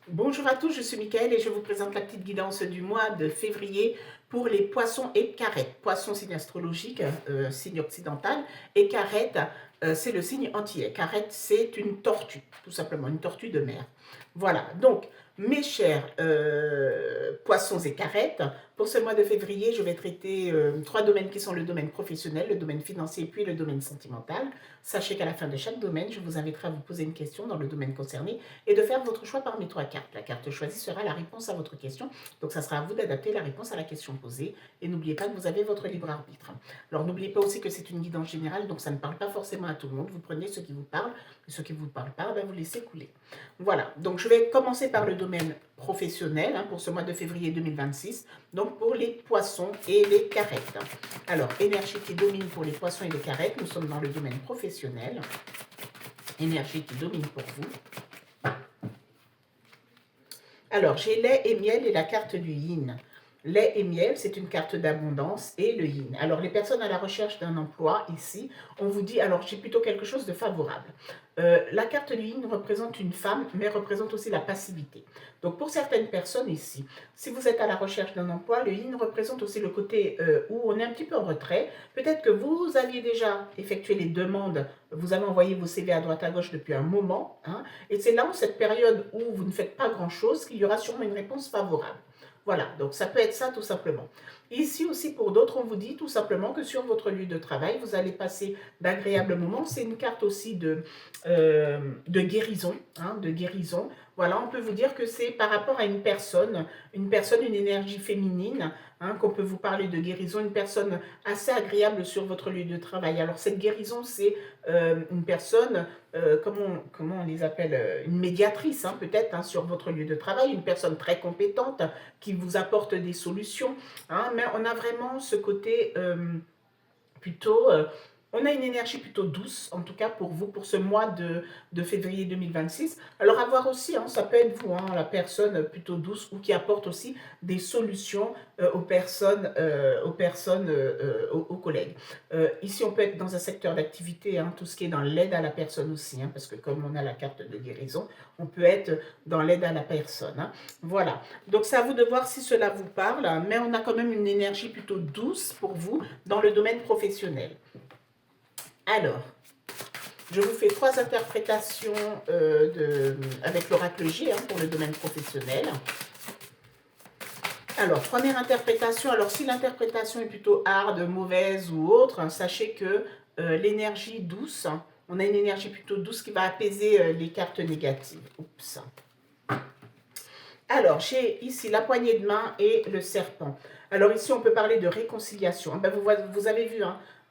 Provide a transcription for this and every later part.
Bonjour à tous, je suis Mickaël et je vous présente la petite guidance du mois de février pour les poissons et carètes. Poisson, signe astrologique, signe occidental, et carète, c'est le signe antillais. Carète, c'est une tortue, tout simplement, une tortue de mer. Voilà, donc, mes chers poissons et carètes, pour ce mois de février, je vais traiter trois domaines qui sont le domaine professionnel, le domaine financier, puis le domaine sentimental. Sachez qu'à la fin de chaque domaine, je vous inviterai à vous poser une question dans le domaine concerné et de faire votre choix parmi trois cartes. La carte choisie sera la réponse à votre question, donc ça sera à vous d'adapter la réponse à la question posée. Et n'oubliez pas que vous avez votre libre arbitre. Alors n'oubliez pas aussi que c'est une guidance générale, donc ça ne parle pas forcément à tout le monde. Vous prenez ce qui vous parle, et ce qui ne vous parle pas, ben vous laissez couler. Voilà, donc je vais commencer par le domaine professionnel pour ce mois de février 2026, donc pour les poissons et les carètes. Alors, énergie qui domine pour les poissons et les carètes, nous sommes dans le domaine professionnel. Énergie qui domine pour vous. Alors, j'ai lait et miel et la carte du yin. Lait et miel, c'est une carte d'abondance et le yin. Alors, les personnes à la recherche d'un emploi, ici, on vous dit, alors j'ai plutôt quelque chose de favorable. La carte du yin représente une femme, mais représente aussi la passivité. Donc, pour certaines personnes ici, si vous êtes à la recherche d'un emploi, le yin représente aussi le côté où on est un petit peu en retrait. Peut-être que vous aviez déjà effectué les demandes, vous avez envoyé vos CV à droite à gauche depuis un moment, et c'est là où cette période où vous ne faites pas grand-chose qu'il y aura sûrement une réponse favorable. Voilà, donc ça peut être ça tout simplement. Ici aussi, pour d'autres, on vous dit tout simplement que sur votre lieu de travail, vous allez passer d'agréables moments. C'est une carte aussi de guérison, de guérison. Voilà, on peut vous dire que c'est par rapport à une énergie féminine, qu'on peut vous parler de guérison, une personne assez agréable sur votre lieu de travail. Alors cette guérison, c'est une personne, comment on les appelle, une médiatrice peut-être sur votre lieu de travail, une personne très compétente qui vous apporte des solutions, mais on a vraiment ce côté plutôt, on a une énergie plutôt douce, en tout cas pour vous, pour ce mois de février 2026. Alors à voir aussi, ça peut être vous, la personne plutôt douce ou qui apporte aussi des solutions aux collègues. Ici, on peut être dans un secteur d'activité, tout ce qui est dans l'aide à la personne aussi, parce que comme on a la carte de guérison, on peut être dans l'aide à la personne. Voilà, donc c'est à vous de voir si cela vous parle, mais on a quand même une énergie plutôt douce pour vous dans le domaine professionnel. Alors, je vous fais trois interprétations avec l'oracle J pour le domaine professionnel. Alors, première interprétation. Alors, si l'interprétation est plutôt hard, mauvaise ou autre, sachez que l'énergie douce, on a une énergie plutôt douce qui va apaiser les cartes négatives. Oups. Alors, j'ai ici la poignée de main et le serpent. Alors ici, on peut parler de réconciliation. Vous avez vu,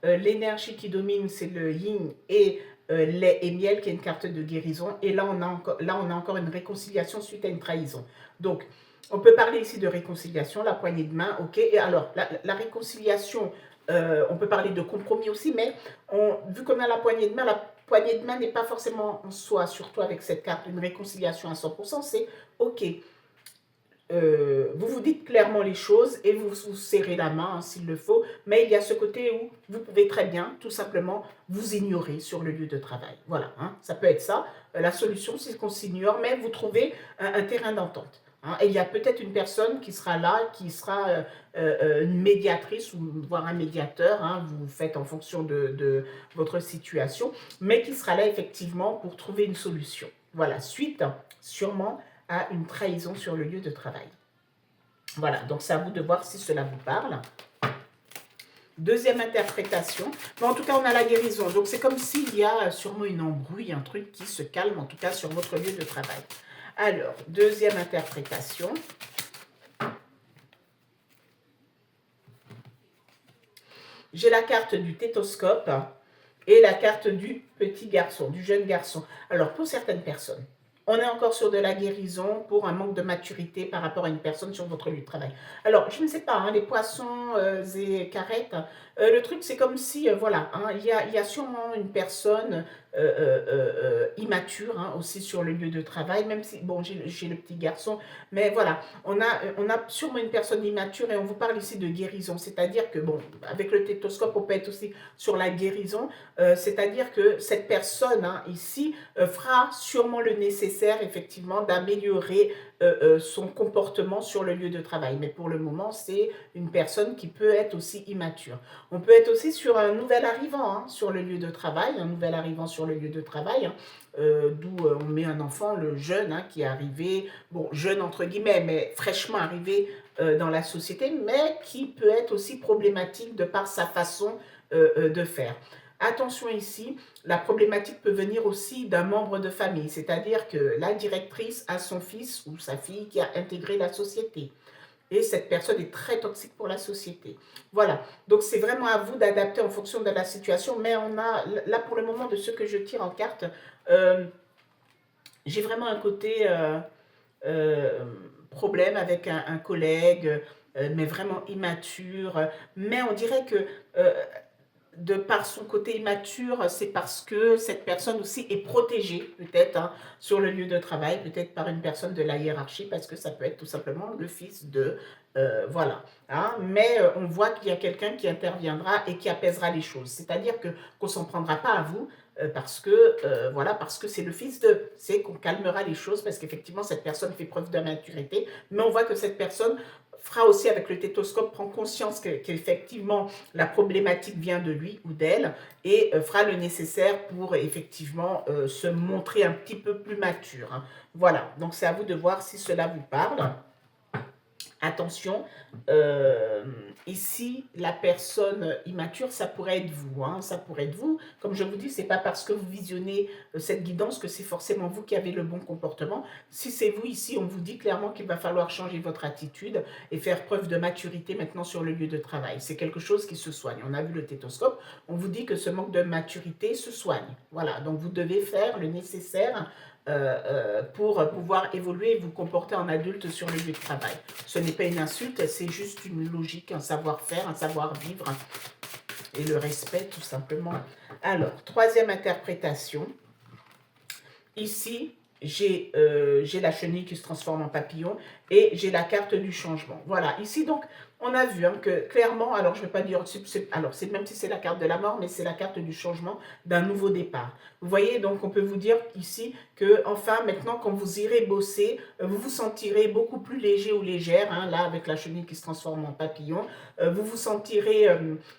l'énergie qui domine, c'est le yin et lait et miel, qui est une carte de guérison. Et là, on a encore une réconciliation suite à une trahison. Donc, on peut parler ici de réconciliation, la poignée de main, ok. Et alors, la réconciliation, on peut parler de compromis aussi, mais vu qu'on a la poignée de main n'est pas forcément en soi, surtout avec cette carte, une réconciliation à 100%, c'est ok. Vous vous dites clairement les choses et vous vous serrez la main s'il le faut, mais il y a ce côté où vous pouvez très bien, tout simplement, vous ignorer sur le lieu de travail. Voilà, ça peut être ça. La solution, c'est qu'on s'ignore, mais vous trouvez un terrain d'entente. Et il y a peut-être une personne qui sera là, qui sera une médiatrice ou voire un médiateur, vous faites en fonction de votre situation, mais qui sera là effectivement pour trouver une solution. Voilà, suite sûrement à une trahison sur le lieu de travail. Voilà, donc c'est à vous de voir si cela vous parle. Deuxième interprétation. Mais en tout cas, on a la guérison. Donc, c'est comme s'il y a sûrement une embrouille, un truc qui se calme, en tout cas, sur votre lieu de travail. Alors, deuxième interprétation. J'ai la carte du tétoscope et la carte du petit garçon, du jeune garçon. Alors, pour certaines personnes, on est encore sur de la guérison pour un manque de maturité par rapport à une personne sur votre lieu de travail. Alors, je ne sais pas, les poissons et carètes, Le truc, c'est comme si, voilà, hein, il y a sûrement une personne immature hein, aussi sur le lieu de travail, même si, bon, j'ai le petit garçon, mais voilà, on a sûrement une personne immature et on vous parle ici de guérison, c'est-à-dire que, bon, avec le stéthoscope, on peut être aussi sur la guérison, c'est-à-dire que cette personne hein, ici fera sûrement le nécessaire, effectivement, d'améliorer son comportement sur le lieu de travail. Mais pour le moment, c'est une personne qui peut être aussi immature. On peut être aussi sur un nouvel arrivant hein, sur le lieu de travail, un nouvel arrivant sur le lieu de travail, hein, d'où on met un enfant, le jeune hein, qui est arrivé, bon, jeune entre guillemets, mais fraîchement arrivé dans la société, mais qui peut être aussi problématique de par sa façon de faire. Attention ici, la problématique peut venir aussi d'un membre de famille, c'est-à-dire que la directrice a son fils ou sa fille qui a intégré la société. Et cette personne est très toxique pour la société. Voilà, donc c'est vraiment à vous d'adapter en fonction de la situation, mais on a, là pour le moment, de ce que je tire en carte, euh, j'ai vraiment un côté euh, problème avec un collègue, mais vraiment immature, mais on dirait que de par son côté immature, c'est parce que cette personne aussi est protégée, peut-être, hein, sur le lieu de travail, peut-être par une personne de la hiérarchie, parce que ça peut être tout simplement le fils de... voilà. Hein, mais on voit qu'il y a quelqu'un qui interviendra et qui apaisera les choses. C'est-à-dire que qu'on ne s'en prendra pas à vous, parce que voilà, parce que c'est le fils de, c'est qu'on calmera les choses parce qu'effectivement cette personne fait preuve d'immaturité, mais on voit que cette personne fera aussi avec le stéthoscope, prend conscience qu'effectivement la problématique vient de lui ou d'elle et fera le nécessaire pour effectivement se montrer un petit peu plus mature. Hein. Voilà, donc c'est à vous de voir si cela vous parle. Attention, euh, ici, la personne immature, ça pourrait être vous. Hein, ça pourrait être vous. Comme je vous dis, c'est pas parce que vous visionnez cette guidance que c'est forcément vous qui avez le bon comportement. Si c'est vous ici, on vous dit clairement qu'il va falloir changer votre attitude et faire preuve de maturité maintenant sur le lieu de travail. C'est quelque chose qui se soigne. On a vu le stéthoscope, on vous dit que ce manque de maturité se soigne. Voilà, donc vous devez faire le nécessaire pour pouvoir évoluer et vous comporter en adulte sur le lieu de travail. Ce n'est pas une insulte, c'est juste une logique, un savoir-faire, un savoir-vivre et le respect tout simplement. Alors, troisième interprétation. Ici, j'ai la chenille qui se transforme en papillon et j'ai la carte du changement. Voilà, ici donc, on a vu hein, que clairement, alors je ne vais pas dire, alors c'est même si c'est la carte de la mort, mais c'est la carte du changement d'un nouveau départ. Vous voyez, donc on peut vous dire ici que enfin maintenant quand vous irez bosser, vous vous sentirez beaucoup plus léger ou légère, hein, là avec la chenille qui se transforme en papillon, vous vous sentirez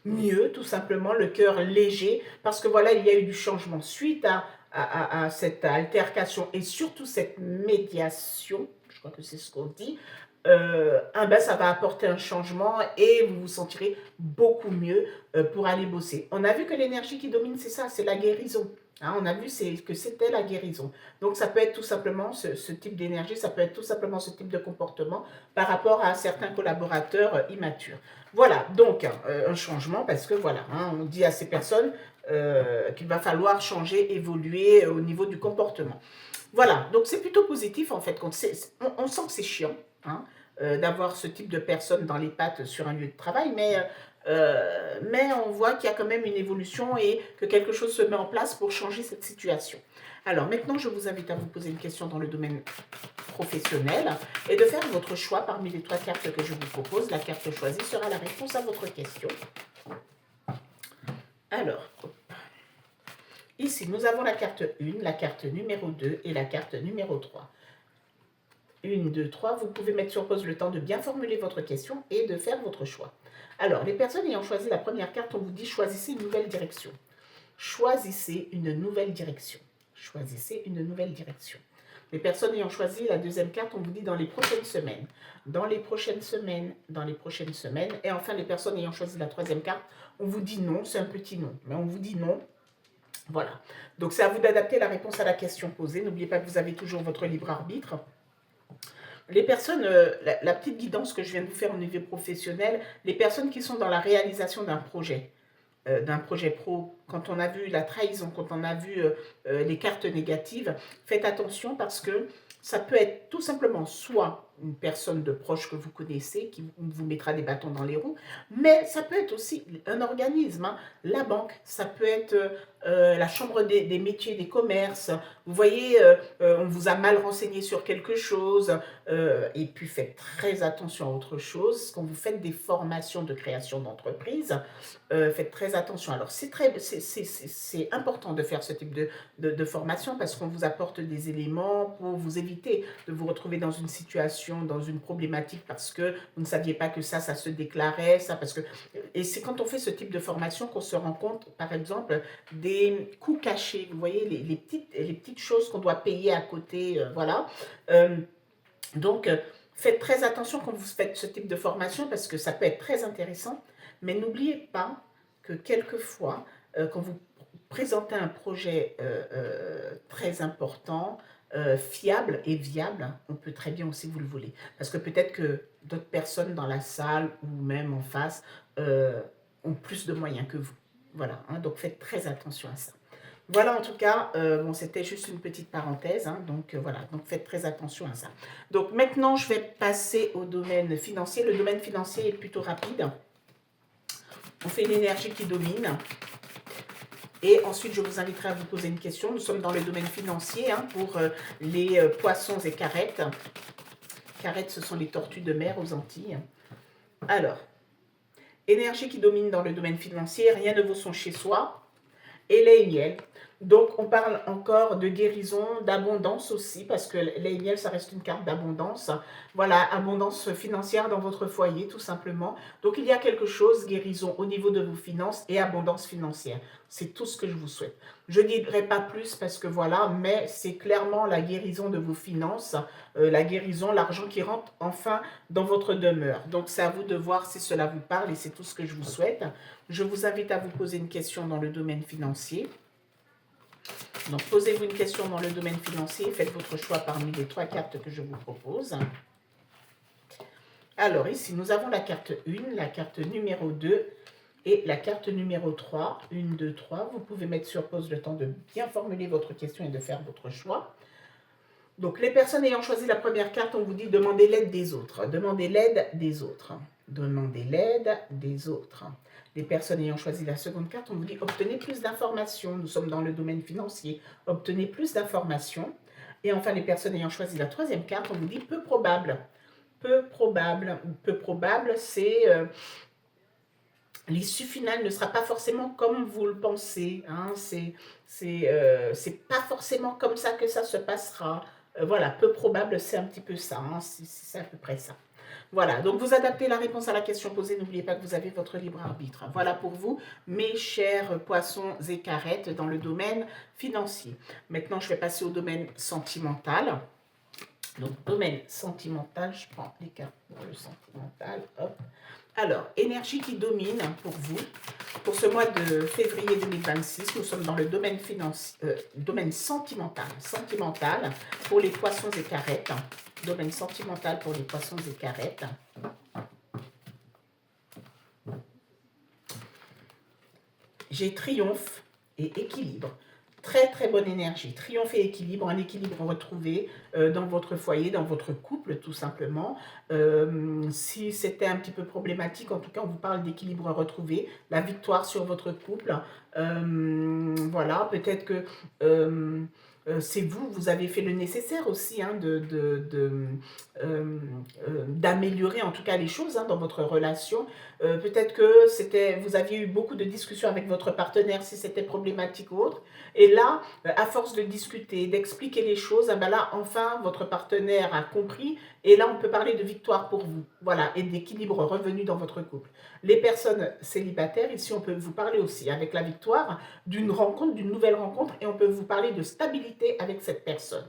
mieux tout simplement, le cœur léger, parce que voilà, il y a eu du changement suite à cette altercation et surtout cette médiation, je crois que c'est ce qu'on dit, ben ça va apporter un changement et vous vous sentirez beaucoup mieux pour aller bosser. On a vu que l'énergie qui domine, c'est ça, c'est la guérison. Hein, on a vu que c'était la guérison. Donc ça peut être tout simplement ce type d'énergie, ça peut être tout simplement ce type de comportement par rapport à certains collaborateurs immatures. Voilà, donc un changement parce que voilà, hein, on dit à ces personnes qu'il va falloir changer, évoluer au niveau du comportement. Voilà, donc c'est plutôt positif en fait. On sent que c'est chiant hein, d'avoir ce type de personnes dans les pattes sur un lieu de travail, mais on voit qu'il y a quand même une évolution et que quelque chose se met en place pour changer cette situation. Alors maintenant, je vous invite à vous poser une question dans le domaine professionnel et de faire votre choix parmi les trois cartes que je vous propose. La carte choisie sera la réponse à votre question. Alors, ici, nous avons la carte 1, la carte numéro 2 et la carte numéro 3. 1, 2, 3, vous pouvez mettre sur pause le temps de bien formuler votre question et de faire votre choix. Alors, les personnes ayant choisi la première carte, on vous dit choisissez une nouvelle direction. Choisissez une nouvelle direction. Choisissez une nouvelle direction. Les personnes ayant choisi la deuxième carte, on vous dit dans les prochaines semaines. Dans les prochaines semaines, dans les prochaines semaines. Et enfin, les personnes ayant choisi la troisième carte, on vous dit non, c'est un petit non. Mais on vous dit non. Voilà. Donc, c'est à vous d'adapter la réponse à la question posée. N'oubliez pas que vous avez toujours votre libre arbitre. Les personnes, la petite guidance que je viens de vous faire au niveau professionnel, les personnes qui sont dans la réalisation d'un projet pro, quand on a vu la trahison, quand on a vu les cartes négatives, faites attention parce que ça peut être tout simplement soit une personne de proche que vous connaissez qui vous mettra des bâtons dans les roues, mais ça peut être aussi un organisme, hein. La banque, ça peut être la chambre des métiers, des commerces. Vous voyez, on vous a mal renseigné sur quelque chose, et puis faites très attention à autre chose. Quand vous faites des formations de création d'entreprise, faites très attention. Alors, c'est important de faire ce type de formation parce qu'on vous apporte des éléments pour vous éviter de vous retrouver dans une situation, dans une problématique parce que vous ne saviez pas que ça se déclarait, ça, parce que... Et c'est quand on fait ce type de formation qu'on se rend compte, par exemple, des coûts cachés. Vous voyez, les petites choses qu'on doit payer à côté, voilà. Euh, donc, faites très attention quand vous faites ce type de formation parce que ça peut être très intéressant. Mais n'oubliez pas que quelquefois, quand vous présentez un projet très important, fiable et viable, on peut très bien aussi vous le voler. Parce que peut-être que d'autres personnes dans la salle ou même en face ont plus de moyens que vous. Voilà, hein, donc faites très attention à ça. Voilà, en tout cas, bon, c'était juste une petite parenthèse, hein, donc voilà, donc faites très attention à ça. Donc maintenant, je vais passer au domaine financier. Le domaine financier est plutôt rapide. On fait l'énergie qui domine. Et ensuite, je vous inviterai à vous poser une question. Nous sommes dans le domaine financier, hein, pour les poissons et carrettes. Carrettes, ce sont les tortues de mer aux Antilles. Alors, énergie qui domine dans le domaine financier, rien ne vaut son chez soi. Et lait et miel. Donc, on parle encore de guérison, d'abondance aussi, parce que lait et miel, ça reste une carte d'abondance. Voilà, abondance financière dans votre foyer, tout simplement. Donc, il y a quelque chose, guérison au niveau de vos finances et abondance financière. C'est tout ce que je vous souhaite. Je ne dirai pas plus parce que voilà, mais c'est clairement la guérison de vos finances, la guérison, l'argent qui rentre enfin dans votre demeure. Donc, c'est à vous de voir si cela vous parle et c'est tout ce que je vous souhaite. Je vous invite à vous poser une question dans le domaine financier. Donc, posez-vous une question dans le domaine financier. Faites votre choix parmi les 3 cartes que je vous propose. Alors, ici, nous avons la carte 1, la carte numéro 2 et la carte numéro 3. 1, 2, 3. Vous pouvez mettre sur pause le temps de bien formuler votre question et de faire votre choix. Donc, les personnes ayant choisi la première carte, on vous dit demandez l'aide des autres. Demandez l'aide des autres. Demandez l'aide des autres. Les personnes ayant choisi la seconde carte, on vous dit obtenez plus d'informations. Nous sommes dans le domaine financier. Obtenez plus d'informations. Et enfin, les personnes ayant choisi la troisième carte, on vous dit peu probable. Peu probable. Peu probable, c'est l'issue finale ne sera pas forcément comme vous le pensez. Hein. C'est pas forcément comme ça que ça se passera. Voilà, peu probable, c'est un petit peu ça. Hein. C'est à peu près ça. Voilà, donc vous adaptez la réponse à la question posée. N'oubliez pas que vous avez votre libre arbitre. Voilà pour vous, mes chers poissons et carrettes dans le domaine financier. Maintenant, je vais passer au domaine sentimental. Donc, domaine sentimental, je prends les cartes pour le sentimental. Hop. Alors, énergie qui domine pour vous. Pour ce mois de février 2026, nous sommes dans le domaine financier, domaine sentimental. Sentimental pour les poissons et carrettes. Domaine sentimental pour les poissons et carrettes. J'ai triomphe et équilibre. Très très bonne énergie, triomphe et équilibre, un équilibre retrouvé dans votre foyer, dans votre couple tout simplement. Si c'était un petit peu problématique, en tout cas on vous parle d'équilibre retrouvé, la victoire sur votre couple. Voilà, peut-être que c'est vous, vous avez fait le nécessaire aussi hein, d'améliorer en tout cas les choses hein, dans votre relation. Peut-être que vous aviez eu beaucoup de discussions avec votre partenaire si c'était problématique ou autre. Et là, à force de discuter, d'expliquer les choses, ben là, enfin, votre partenaire a compris. Et là, on peut parler de victoire pour vous. Voilà, et d'équilibre revenu dans votre couple. Les personnes célibataires, ici, on peut vous parler aussi, avec la victoire, d'une rencontre, d'une nouvelle rencontre. Et on peut vous parler de stabilité avec cette personne.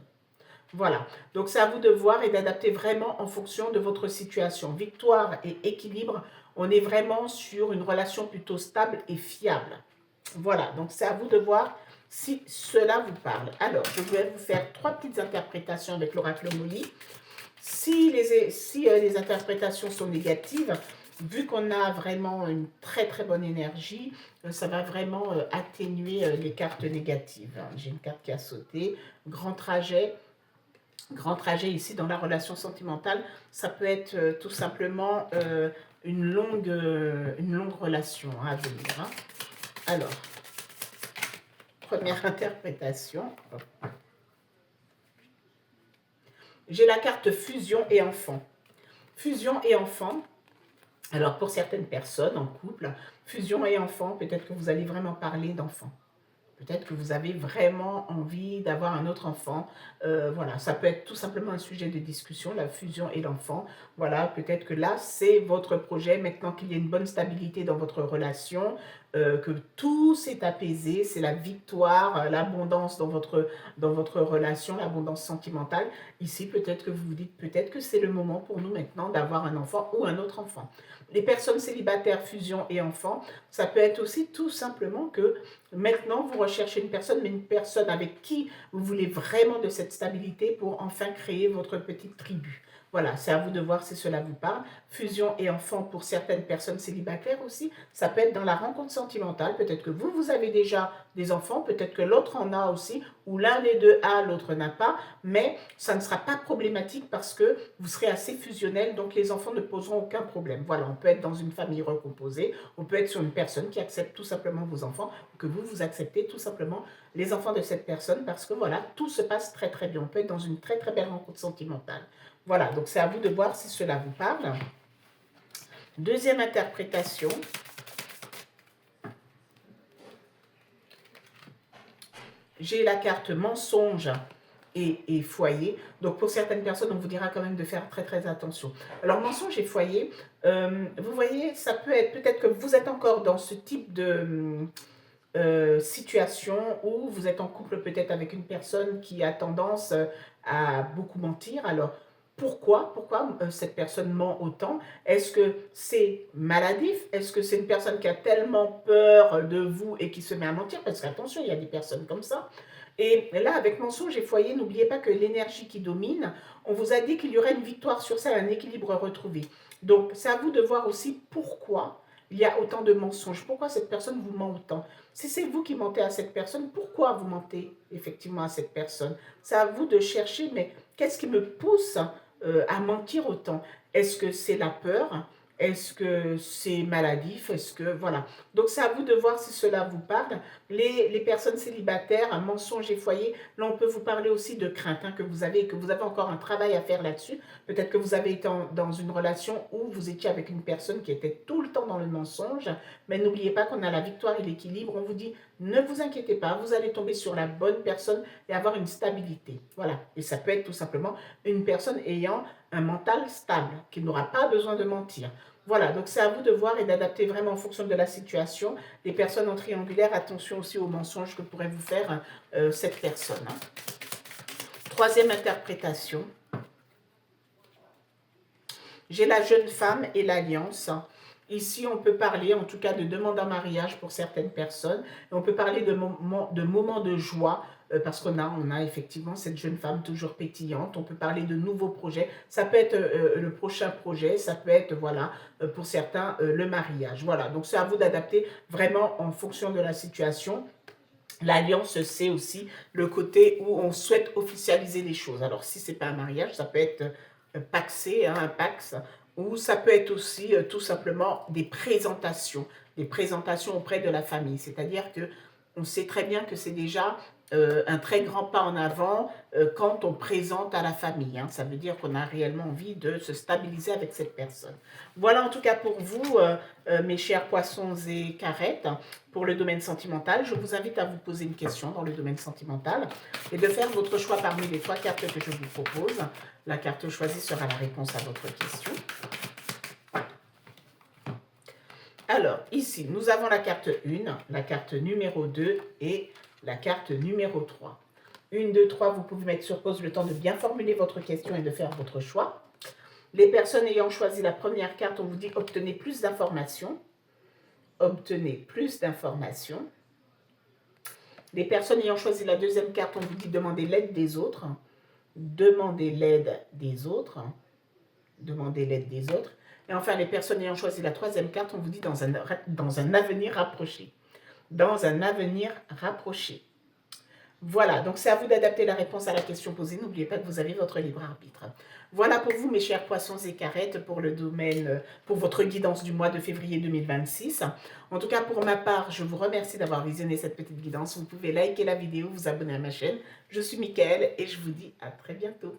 Voilà, donc c'est à vous de voir et d'adapter vraiment en fonction de votre situation. Victoire et équilibre, on est vraiment sur une relation plutôt stable et fiable. Voilà, donc c'est à vous de voir si cela vous parle. Alors, je vais vous faire 3 petites interprétations avec l'oracle Molly. Si les interprétations sont négatives, vu qu'on a vraiment une très très bonne énergie, ça va vraiment atténuer les cartes négatives. J'ai une carte qui a sauté, grand trajet. Grand trajet ici dans la relation sentimentale, ça peut être tout simplement une longue relation à venir. Hein. Alors, première interprétation. J'ai la carte fusion et enfant. Fusion et enfant. Alors, pour certaines personnes en couple, fusion et enfant, peut-être que vous allez vraiment parler d'enfant. Peut-être que vous avez vraiment envie d'avoir un autre enfant. Voilà, ça peut être tout simplement un sujet de discussion, la fusion et l'enfant. Voilà, peut-être que là, c'est votre projet. Maintenant qu'il y a une bonne stabilité dans votre relation, que tout s'est apaisé, c'est la victoire, l'abondance dans votre relation, l'abondance sentimentale. Ici, peut-être que vous vous dites, peut-être que c'est le moment pour nous maintenant d'avoir un enfant ou un autre enfant. Les personnes célibataires, fusion et enfant, ça peut être aussi tout simplement que maintenant, vous recherchez une personne, mais une personne avec qui vous voulez vraiment de cette stabilité pour enfin créer votre petite tribu. Voilà, c'est à vous de voir si cela vous parle. Fusion et enfant pour certaines personnes célibataires aussi, ça peut être dans la rencontre sentimentale. Peut-être que vous avez déjà des enfants, peut-être que l'autre en a aussi, ou l'un des deux a, l'autre n'a pas, mais ça ne sera pas problématique parce que vous serez assez fusionnel, donc les enfants ne poseront aucun problème. Voilà, on peut être dans une famille recomposée, on peut être sur une personne qui accepte tout simplement vos enfants, que vous acceptez tout simplement les enfants de cette personne parce que voilà, tout se passe très très bien. On peut être dans une très très belle rencontre sentimentale. Voilà, donc c'est à vous de voir si cela vous parle. Deuxième interprétation. J'ai la carte mensonge et foyer. Donc pour certaines personnes, on vous dira quand même de faire très très attention. Alors mensonge et foyer, vous voyez, ça peut être peut-être que vous êtes encore dans ce type de situation où vous êtes en couple peut-être avec une personne qui a tendance à beaucoup mentir. Alors, pourquoi cette personne ment autant? Est-ce que c'est maladif? Est-ce que c'est une personne qui a tellement peur de vous et qui se met à mentir? Parce qu'attention, il y a des personnes comme ça. Et là, avec mensonge et foyer, n'oubliez pas que l'énergie qui domine, on vous a dit qu'il y aurait une victoire sur ça, un équilibre retrouvé. Donc, c'est à vous de voir aussi pourquoi il y a autant de mensonges. Pourquoi cette personne vous ment autant? Si c'est vous qui mentez à cette personne, pourquoi vous mentez effectivement à cette personne? C'est à vous de chercher, mais qu'est-ce qui me pousse à mentir autant? Est-ce que c'est la peur? Est-ce que c'est maladif? Est-ce que... Voilà. Donc, c'est à vous de voir si cela vous parle. Les personnes célibataires, un mensonge et foyer, là, on peut vous parler aussi de crainte hein, que vous avez et que vous avez encore un travail à faire là-dessus. Peut-être que vous avez été dans une relation où vous étiez avec une personne qui était tout le temps dans le mensonge, mais n'oubliez pas qu'on a la victoire et l'équilibre. On vous dit, ne vous inquiétez pas, vous allez tomber sur la bonne personne et avoir une stabilité. Voilà. Et ça peut être tout simplement une personne ayant un mental stable, qui n'aura pas besoin de mentir. Voilà, donc c'est à vous de voir et d'adapter vraiment en fonction de la situation. Les personnes en triangulaire, attention aussi aux mensonges que pourrait vous faire cette personne. Hein. Troisième interprétation. J'ai la jeune femme et l'alliance. Ici, on peut parler en tout cas de demande en mariage pour certaines personnes. Et on peut parler de moments de joie parce qu'on a effectivement cette jeune femme toujours pétillante. On peut parler de nouveaux projets. Ça peut être le prochain projet. Ça peut être, voilà, pour certains, le mariage. Voilà, donc c'est à vous d'adapter vraiment en fonction de la situation. L'alliance, c'est aussi le côté où on souhaite officialiser les choses. Alors, si ce n'est pas un mariage, ça peut être paxé, hein, un pax, ou ça peut être aussi tout simplement des présentations auprès de la famille. C'est-à-dire que on sait très bien que c'est déjà un très grand pas en avant quand on présente à la famille. Hein. Ça veut dire qu'on a réellement envie de se stabiliser avec cette personne. Voilà en tout cas pour vous, mes chers poissons et carettes, pour le domaine sentimental. Je vous invite à vous poser une question dans le domaine sentimental et de faire votre choix parmi les 3 cartes que je vous propose. La carte choisie sera la réponse à votre question. Alors, ici, nous avons la carte 1, la carte numéro 2 et la carte numéro 3. 1, 2, 3, vous pouvez mettre sur pause le temps de bien formuler votre question et de faire votre choix. Les personnes ayant choisi la première carte, on vous dit obtenez plus d'informations. Obtenez plus d'informations. Les personnes ayant choisi la deuxième carte, on vous dit demandez l'aide des autres. Demandez l'aide des autres. Demandez l'aide des autres. Et enfin, les personnes ayant choisi la troisième carte, on vous dit dans un avenir rapproché. Dans un avenir rapproché. Voilà, donc c'est à vous d'adapter la réponse à la question posée. N'oubliez pas que vous avez votre libre arbitre. Voilà pour vous, mes chers poissons et carettes, pour le domaine, pour votre guidance du mois de février 2026. En tout cas, pour ma part, je vous remercie d'avoir visionné cette petite guidance. Vous pouvez liker la vidéo, vous abonner à ma chaîne. Je suis Mickaëlle et je vous dis à très bientôt.